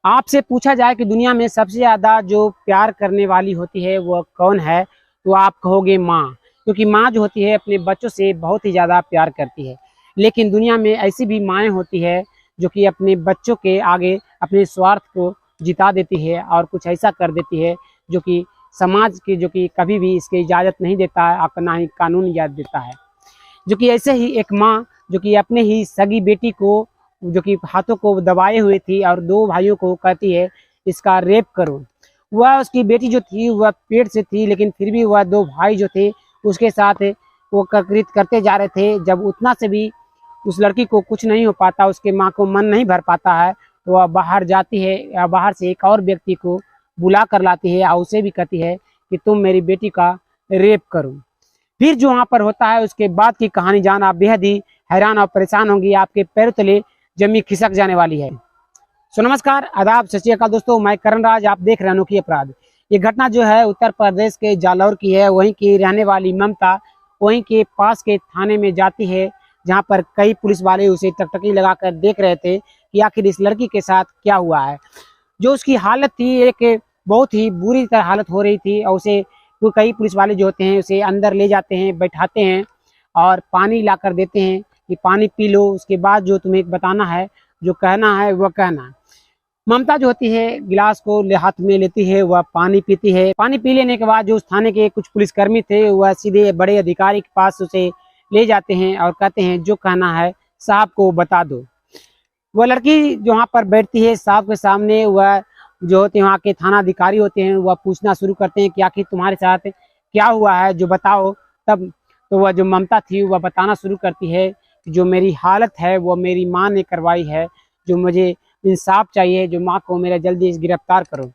आपसे पूछा जाए कि दुनिया में सबसे ज़्यादा जो प्यार करने वाली होती है वह कौन है, तो आप कहोगे माँ। क्योंकि माँ जो होती है अपने बच्चों से बहुत ही ज़्यादा प्यार करती है। लेकिन दुनिया में ऐसी भी माएँ होती है जो कि अपने बच्चों के आगे अपने स्वार्थ को जिता देती है और कुछ ऐसा कर देती है जो कि समाज की जो कि कभी भी इसकी इजाज़त नहीं देता है और ना ही कानून इजाज़त देता है। जो कि ऐसे ही एक माँ जो कि अपने ही सगी बेटी को जो कि हाथों को दबाए हुए थी और दो भाइयों को कहती है इसका रेप करो। वह उसकी बेटी जो थी वह पेट से थी, लेकिन फिर भी वह दो भाई जो थे उसके साथ वो कृत करते जा रहे थे। जब उतना से भी उस लड़की को कुछ नहीं हो पाता, उसके माँ को मन नहीं भर पाता है, तो वह बाहर जाती है या बाहर से एक और व्यक्ति को बुला कर लाती है और उसे भी कहती है कि तुम मेरी बेटी का रेप करो। फिर जो वहाँ पर होता है उसके बाद की कहानी जान आप बेहद ही हैरान और परेशान होंगी, आपके पैरों तले जमी खिसक जाने वाली है। सो नमस्कार, आदाब, सत श्री अकाल दोस्तों, मैं करण राज, आप देख रहे हैं अनोखी अपराध। ये घटना जो है उत्तर प्रदेश के जालौर की है। वहीं की रहने वाली ममता वहीं के पास के थाने में जाती है, जहां पर कई पुलिस वाले उसे टकटकी लगाकर देख रहे थे कि आखिर इस लड़की के साथ क्या हुआ है। जो उसकी हालत थी एक बहुत ही बुरी तरह हालत हो रही थी और उसे कई पुलिस वाले जो होते हैं उसे अंदर ले जाते हैं, बैठाते हैं और पानी ला कर देते हैं कि पानी पी लो, उसके बाद जो तुम्हें बताना है, जो कहना है वह कहना है। ममता जो होती है गिलास को हाथ में लेती है, वह पानी पीती है। पानी पी लेने के बाद जो उस थाने के कुछ पुलिसकर्मी थे वह सीधे बड़े अधिकारी के पास उसे ले जाते हैं और कहते हैं जो कहना है साहब को बता दो। वह लड़की जो वहाँ पर बैठती है साहब के सामने, वह जो होते हैं वहाँ के थाना अधिकारी होते हैं, वह पूछना शुरू करते हैं कि आखिर तुम्हारे साथ क्या हुआ है, जो बताओ। तब तो वह जो ममता थी वह बताना शुरू करती है कि जो मेरी हालत है वो मेरी माँ ने करवाई है, जो मुझे इंसाफ चाहिए, जो माँ को मेरा जल्दी गिरफ्तार करो।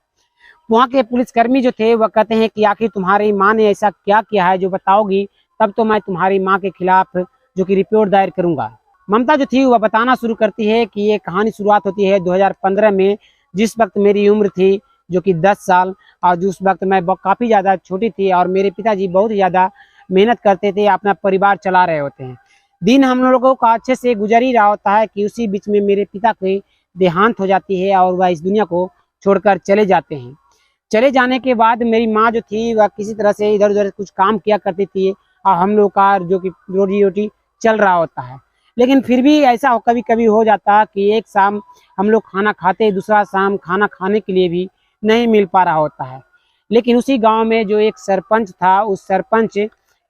वहाँ के पुलिसकर्मी जो थे वह कहते हैं कि आखिर तुम्हारी माँ ने ऐसा क्या किया है, जो बताओगी तब तो मैं तुम्हारी माँ के खिलाफ जो कि रिपोर्ट दायर करूँगा। ममता जो थी वह बताना शुरू करती है कि ये कहानी शुरुआत होती है 2015 में, जिस वक्त मेरी उम्र थी जो कि 10 साल, और जिस वक्त मैं काफ़ी ज़्यादा छोटी थी और मेरे पिताजी बहुत ज़्यादा मेहनत करते थे, अपना परिवार चला रहे होते हैं। दिन हम लोगों का अच्छे से गुजर ही रहा होता है कि उसी बीच में मेरे पिता की देहांत हो जाती है और वह इस दुनिया को छोड़कर चले जाते हैं। चले जाने के बाद मेरी माँ जो थी वह किसी तरह से इधर उधर कुछ काम किया करती थी और हम लोग का जो कि रोजी रोटी चल रहा होता है। लेकिन फिर भी ऐसा कभी कभी हो जाता कि एक शाम हम लोग खाना खाते, दूसरा शाम खाना खाने के लिए भी नहीं मिल पा रहा होता है। लेकिन उसी गांव में जो एक सरपंच था, उस सरपंच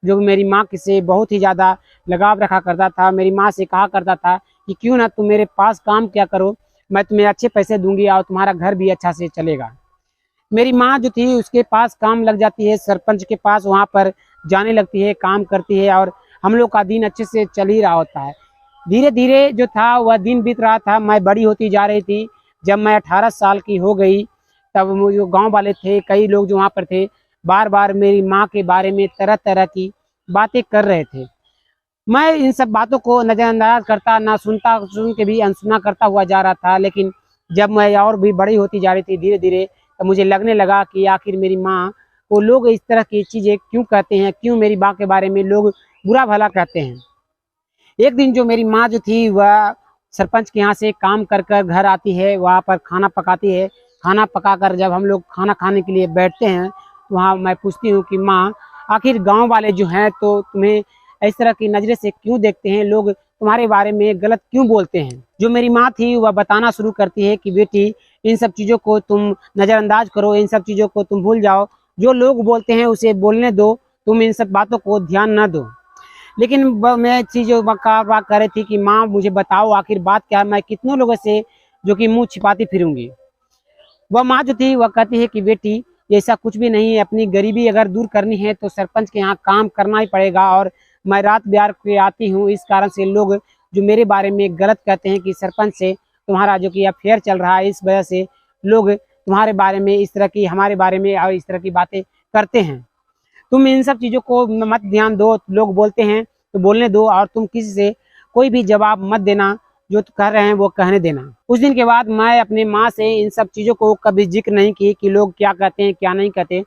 जो मेरी माँ से बहुत ही ज़्यादा लगाव रखा करता था, मेरी माँ से कहा करता था कि क्यों ना तुम मेरे पास काम किया करो, मैं तुम्हें अच्छे पैसे दूंगी और तुम्हारा घर भी अच्छा से चलेगा। मेरी माँ जो थी उसके पास काम लग जाती है, सरपंच के पास वहाँ पर जाने लगती है, काम करती है और हम लोग का दिन अच्छे से चल ही रहा होता है। धीरे धीरे जो था वह दिन बीत रहा था, मैं बड़ी होती जा रही थी। जब मैं 18 साल की हो गई तब जो गाँव वाले थे, कई लोग जो वहाँ पर थे, बार बार मेरी माँ के बारे में तरह तरह की बातें कर रहे थे। मैं इन सब बातों को नज़रअंदाज करता, ना सुनता, सुन के भी अनसुना करता हुआ जा रहा था। लेकिन जब मैं और भी बड़ी होती जा रही थी धीरे धीरे, तो मुझे लगने लगा कि आखिर मेरी माँ को लोग इस तरह की चीज़ें क्यों कहते हैं, क्यों मेरी माँ के बारे में लोग बुरा भला कहते हैं। एक दिन जो मेरी माँ जो थी वह सरपंच के यहाँ से काम कर कर घर आती है, वहाँ पर खाना पकाती है। खाना पकाकर जब हम लोग खाना खाने के लिए बैठते हैं तो वहाँ मैं पूछती हूँ कि माँ आखिर गांव वाले जो हैं तो तुम्हें इस तरह की नज़रे से क्यों देखते हैं, लोग तुम्हारे बारे में गलत क्यों बोलते हैं। जो मेरी माँ थी वह बताना शुरू करती है कि बेटी इन सब चीज़ों को तुम नज़रअंदाज करो, इन सब चीज़ों को तुम भूल जाओ, जो लोग बोलते हैं उसे बोलने दो, तुम इन सब बातों को ध्यान न दो। लेकिन मैं चीज़ों बात कर रही थी कि माँ मुझे बताओ आखिर बात क्या है, मैं कितनों लोगों से जो कि मुँह छिपाती फिरूंगी। वह माँ जो थी वह कहती है कि बेटी ऐसा कुछ भी नहीं है, अपनी गरीबी अगर दूर करनी है तो सरपंच के यहाँ काम करना ही पड़ेगा, और मैं रात बिरात के आती हूँ, इस कारण से लोग जो मेरे बारे में गलत कहते हैं कि सरपंच से तुम्हारा जो कि अफेयर चल रहा है, इस वजह से लोग तुम्हारे बारे में इस तरह की, हमारे बारे में और इस तरह की बातें करते हैं। तुम इन सब चीज़ों को मत ध्यान दो, लोग बोलते हैं तो बोलने दो, और तुम किसी से कोई भी जवाब मत देना, जो कह रहे हैं वो कहने देना। उस दिन के बाद मैं अपने माँ से इन सब चीज़ों को कभी जिक्र नहीं की कि लोग क्या कहते हैं क्या नहीं कहते।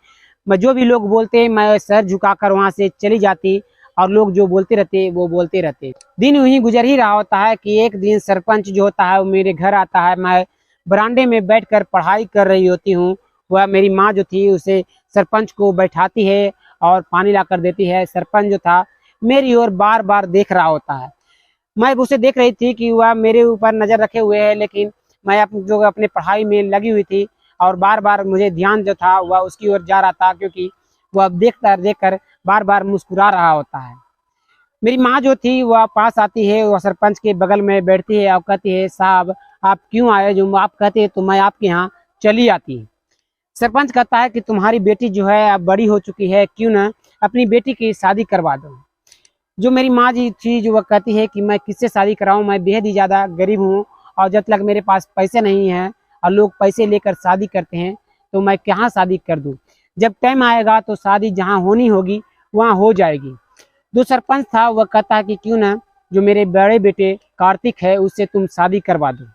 मैं जो भी लोग बोलते हैं मैं सर झुकाकर वहाँ से चली जाती, और लोग जो बोलते रहते वो बोलते रहते। दिन यूं ही गुजर ही रहा होता है कि एक दिन सरपंच जो होता है वो मेरे घर आता है। मैं बरामदे में बैठकर पढ़ाई कर रही होती हूँ, वह मेरी माँ जो थी उसे सरपंच को बैठाती है और पानी लाकर देती है। सरपंच जो था मेरी ओर बार बार देख रहा होता है। मैं उसे देख रही थी कि वह मेरे ऊपर नज़र रखे हुए है, लेकिन मैं अपने पढ़ाई में लगी हुई थी और बार बार मुझे ध्यान जो था वह उसकी ओर जा रहा था, क्योंकि वह देख कर बार बार मुस्कुरा रहा होता है। मेरी माँ जो थी वह पास आती है, वह सरपंच के बगल में बैठती है और कहती है, साहब आप क्यों आए? जो आप कहते हैं तो मैं आपके यहाँ चली आती है। सरपंच कहता है कि तुम्हारी बेटी जो है अब बड़ी हो चुकी है, क्यों ना अपनी बेटी की शादी करवा दो। जो मेरी माँ जी थी जो वह कहती है कि मैं किससे शादी कराऊं, मैं बेहद ही ज़्यादा गरीब हूँ और जब तक मेरे पास पैसे नहीं हैं और लोग पैसे लेकर शादी करते हैं तो मैं कहाँ शादी कर दूं। जब टाइम आएगा तो शादी जहाँ होनी होगी वहाँ हो जाएगी। जो सरपंच था वह कहता है कि क्यों ना जो मेरे बड़े बेटे कार्तिक है उससे तुम शादी करवा दो।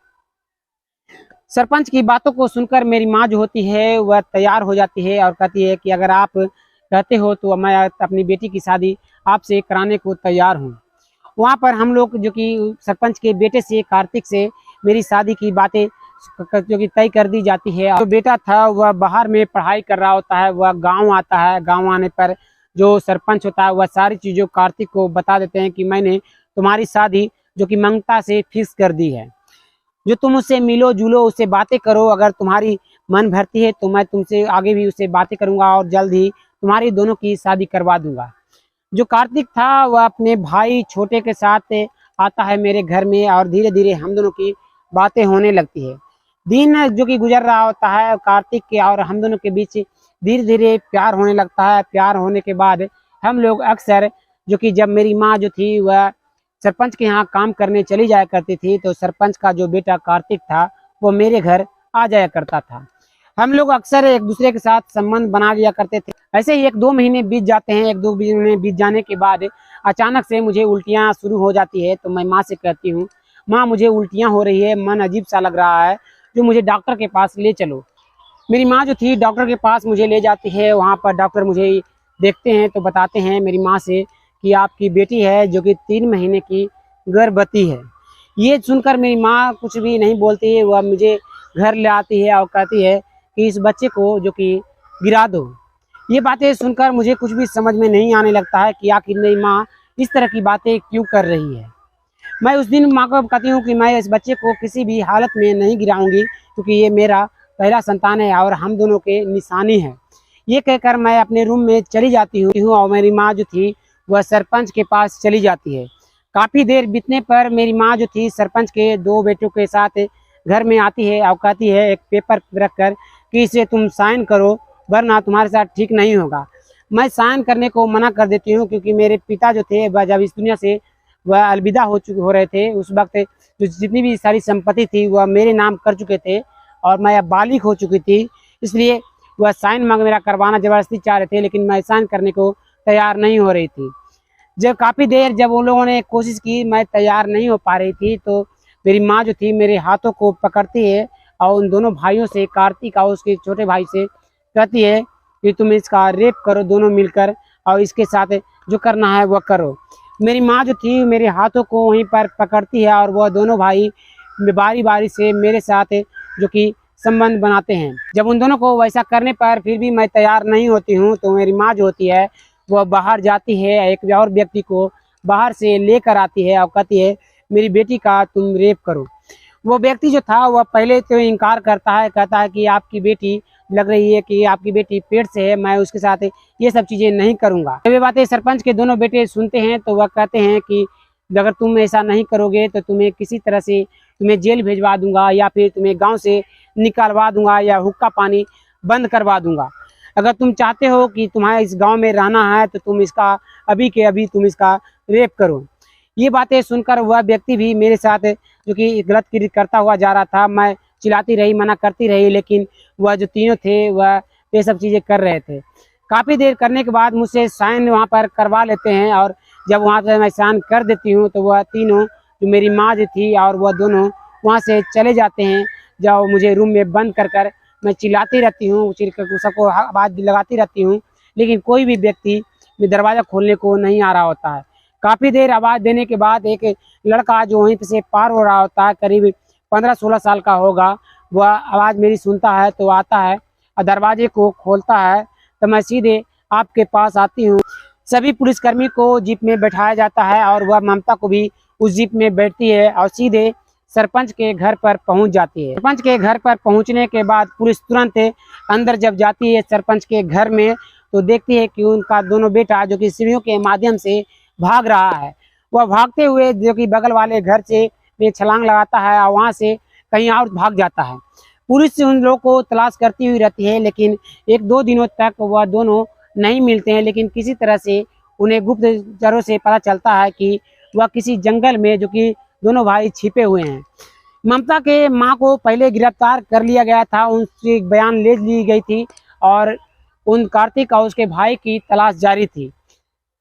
सरपंच की बातों को सुनकर मेरी माँ जो होती है वह तैयार हो जाती है और कहती है कि अगर आप कहते हो तो मैं अपनी बेटी की शादी आपसे कराने को तैयार हूँ। वहाँ पर हम लोग जो कि सरपंच के बेटे से कार्तिक से मेरी शादी की बातें जो कि तय कर दी जाती है। जो बेटा था वह बाहर में पढ़ाई कर रहा होता है, वह गांव आता है। गांव आने पर जो सरपंच होता है वह सारी चीज़ों कार्तिक को बता देते हैं कि मैंने तुम्हारी शादी जो कि मंगता से फिक्स कर दी है। जो तुम उससे मिलो जुलो, उससे बातें करो, अगर तुम्हारी मन भरती है तो मैं तुमसे आगे भी उससे बातें करूंगा और जल्द ही तुम्हारी दोनों की शादी करवा दूंगा। जो कार्तिक था वह अपने भाई छोटे के साथ आता है मेरे घर में और धीरे धीरे हम दोनों की बातें होने लगती है। दिन जो कि गुजर रहा होता है कार्तिक के और हम दोनों के बीच धीरे धीरे प्यार होने लगता है। प्यार होने के बाद हम लोग अक्सर जो कि जब मेरी माँ जो थी वह सरपंच के यहाँ काम करने चली जाया करती थी तो सरपंच का जो बेटा कार्तिक था वो मेरे घर आ जाया करता था। हम लोग अक्सर एक दूसरे के साथ संबंध बना लिया करते थे। ऐसे ही 1-2 महीने बीत जाते हैं। 1-2 महीने बीत जाने के बाद अचानक से मुझे उल्टियाँ शुरू हो जाती है। तो मैं माँ से कहती हूँ, माँ मुझे उल्टियाँ हो रही है, मन अजीब सा लग रहा है, जो मुझे डॉक्टर के पास ले चलो। मेरी माँ जो थी डॉक्टर के पास मुझे ले जाती है। वहाँ पर डॉक्टर मुझे देखते हैं तो बताते हैं मेरी माँ से कि आपकी बेटी है जो कि 3 महीने की गर्भवती है। ये सुनकर मेरी माँ कुछ भी नहीं बोलती है, वह मुझे घर ले आती है और कहती है कि इस बच्चे को जो कि गिरा दो। ये बातें सुनकर मुझे कुछ भी समझ में नहीं आने लगता है कि आखिर मेरी माँ इस तरह की बातें क्यों कर रही है। मैं उस दिन माँ को कहती हूँ कि मैं इस बच्चे को किसी भी हालत में नहीं गिराऊंगी, क्योंकि ये मेरा पहला संतान है और हम दोनों के निशानी है। ये कहकर मैं अपने रूम में चली जाती हूँ और मेरी माँ जो थी वह सरपंच के पास चली जाती है। काफ़ी देर बीतने पर मेरी माँ जो थी सरपंच के 2 बेटों के साथ घर में आती है और कहती है एक पेपर रख कर कि इसे तुम साइन करो वरना तुम्हारे साथ ठीक नहीं होगा। मैं साइन करने को मना कर देती हूँ, क्योंकि मेरे पिता जो थे वह जब इस दुनिया से वह अलविदा हो रहे थे उस वक्त जो जितनी भी सारी संपत्ति थी वह मेरे नाम कर चुके थे और मैं अब बालिग हो चुकी थी। इसलिए वह साइन मेरा करवाना ज़बरदस्ती चाह रहे थे, लेकिन मैं साइन करने को तैयार नहीं हो रही थी। जब काफ़ी देर जब उन लोगों ने कोशिश की, मैं तैयार नहीं हो पा रही थी, तो मेरी माँ जो थी मेरे हाथों को पकड़ती है और उन दोनों भाइयों से, कार्तिक और उसके छोटे भाई से कहती है कि तुम इसका रेप करो दोनों मिलकर और इसके साथ जो करना है वह करो। मेरी माँ जो थी मेरे हाथों को वहीं पर पकड़ती है और वह दोनों भाई बारी बारी से मेरे साथ जो कि संबंध बनाते हैं। जब उन दोनों को वैसा करने पर फिर भी मैं तैयार नहीं होती हूँ तो मेरी माँ जो होती है वह बाहर जाती है, एक और व्यक्ति को बाहर से लेकर आती है और कहती है मेरी बेटी का तुम रेप करो। वो व्यक्ति जो था वह पहले तो इनकार करता है, कहता है कि आपकी बेटी लग रही है कि आपकी बेटी पेट से है, मैं उसके साथ ये सब चीज़ें नहीं करूँगा। जब ये बातें सरपंच के दोनों बेटे सुनते हैं तो वह कहते हैं कि अगर तुम ऐसा नहीं करोगे तो तुम्हें किसी तरह से तुम्हें जेल भेजवा दूंगा या फिर तुम्हें गांव से निकलवा दूंगा या हुक्का पानी बंद करवा दूंगा। अगर तुम चाहते हो कि तुम्हारे इस गांव में रहना है तो तुम इसका अभी के अभी तुम इसका रेप करो। ये बातें सुनकर वह व्यक्ति भी मेरे साथ जो कि गलत कृत्य करता हुआ जा रहा था। मैं चिल्लाती रही, मना करती रही, लेकिन वह जो तीनों थे वह ये सब चीज़ें कर रहे थे। काफ़ी देर करने के बाद मुझसे साइन वहाँ पर करवा लेते हैं और जब वहाँ से मैं साइन कर देती हूँ तो वह तीनों जो मेरी माँ जो थी और वह दोनों वहाँ से चले जाते हैं। जब मुझे रूम में बंद कर मैं चिल्लाती रहती हूँ, सबको आवाज़ लगाती रहती हूँ, लेकिन कोई भी व्यक्ति दरवाज़ा खोलने को नहीं आ रहा होता है। काफ़ी देर आवाज़ देने के बाद एक लड़का जो वहीं से पार हो रहा होता है, करीब 15-16 साल का होगा, वह आवाज़ मेरी सुनता है तो आता है और दरवाजे को खोलता है तो मैं सीधे आपके पास आती हूँ। सभी पुलिसकर्मी को जीप में बैठाया जाता है और वह ममता को भी उस जीप में बैठती है और सीधे सरपंच के घर पर पहुंच जाती है। सरपंच के घर पर पहुंचने के बाद पुलिस तुरंत अंदर जब जाती है सरपंच के घर में तो देखती है कि उनका दोनों बेटा जो कि सीढ़ियों के माध्यम से भाग रहा है। वह भागते हुए जो कि बगल वाले घर से में छलांग लगाता है और वहां से कहीं और भाग जाता है। पुलिस उन लोगों को तलाश करती हुई रहती है, लेकिन 1-2 दिनों तक वह दोनों नहीं मिलते हैं। लेकिन किसी तरह से उन्हें गुप्तचरों से पता चलता है कि वह किसी जंगल में जो कि दोनों भाई छिपे हुए हैं। ममता के माँ को पहले गिरफ्तार कर लिया गया था, उनसे बयान ले ली गई थी और उन कार्तिक और उसके भाई की तलाश जारी थी।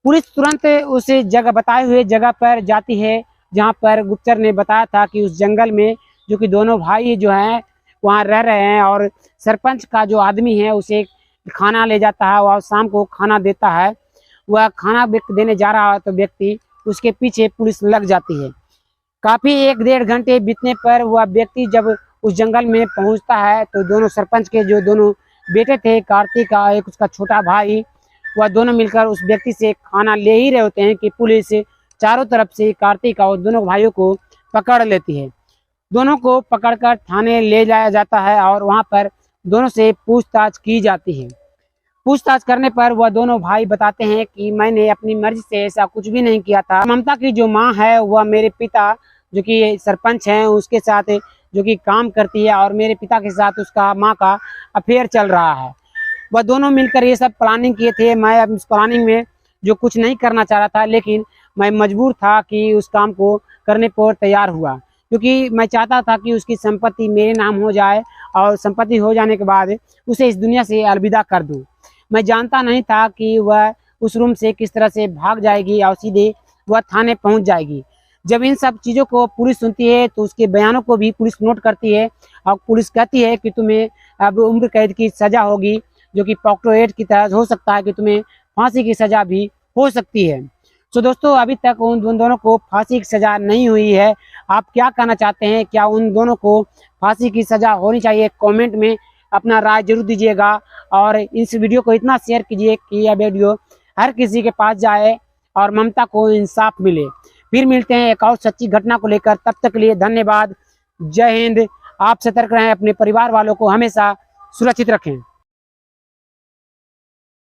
पुलिस तुरंत उस जगह बताए हुए जगह पर जाती है जहां पर गुप्तचर ने बताया था कि उस जंगल में जो कि दोनों भाई जो हैं वहां रह रहे हैं और सरपंच का जो आदमी है उसे खाना ले जाता है और शाम को खाना देता है। वह खाना देने जा रहा है तो व्यक्ति उसके पीछे पुलिस लग जाती है। काफी 1-1.5 घंटे बीतने पर वह व्यक्ति जब उस जंगल में पहुंचता है तो दोनों सरपंच के जो दोनों बेटे थे, कार्तिक का एक उसका छोटा भाई, वह दोनों मिलकर उस व्यक्ति से खाना ले ही रहे होते हैं कि पुलिस चारों तरफ से कार्तिक और दोनों भाइयों को पकड़ लेती है। दोनों को पकड़कर थाने ले जाया जाता है और वहां पर दोनों से पूछताछ की जाती है। पूछताछ करने पर वह दोनों भाई बताते हैं कि मैंने अपनी मर्जी से ऐसा कुछ भी नहीं किया था। ममता की जो माँ है वह मेरे पिता जो कि सरपंच हैं उसके साथ जो कि काम करती है और मेरे पिता के साथ उसका माँ का अफेयर चल रहा है। वह दोनों मिलकर ये सब प्लानिंग किए थे। मैं अब इस प्लानिंग में जो कुछ नहीं करना चाह रहा था, लेकिन मैं मजबूर था कि उस काम को करने पर तैयार हुआ, क्योंकि मैं चाहता था कि उसकी संपत्ति मेरे नाम हो जाए और संपत्ति हो जाने के बाद उसे इस दुनिया से अलविदा कर दूं। मैं जानता नहीं था कि वह उस रूम से किस तरह से भाग जाएगी और सीधे वह थाने पहुंच जाएगी। जब इन सब चीज़ों को पुलिस सुनती है तो उसके बयानों को भी पुलिस नोट करती है और पुलिस कहती है कि तुम्हें अब उम्र कैद की सज़ा होगी, जो कि पॉक्सो एक्ट की तरह हो सकता है कि तुम्हें फांसी की सज़ा भी हो सकती है। तो दोस्तों अभी तक उन दोनों को फांसी की सज़ा नहीं हुई है। आप क्या कहना चाहते हैं, क्या उन दोनों को फांसी की सज़ा होनी चाहिए? कमेंट में अपना राय जरूर दीजिएगा और इस वीडियो को इतना शेयर कीजिए कि यह वीडियो हर किसी के पास जाए और ममता को इंसाफ मिले। फिर मिलते हैं एक और सच्ची घटना को लेकर, तब तक के लिए धन्यवाद। जय हिंद। आप सतर्क रहें, अपने परिवार वालों को हमेशा सुरक्षित रखें।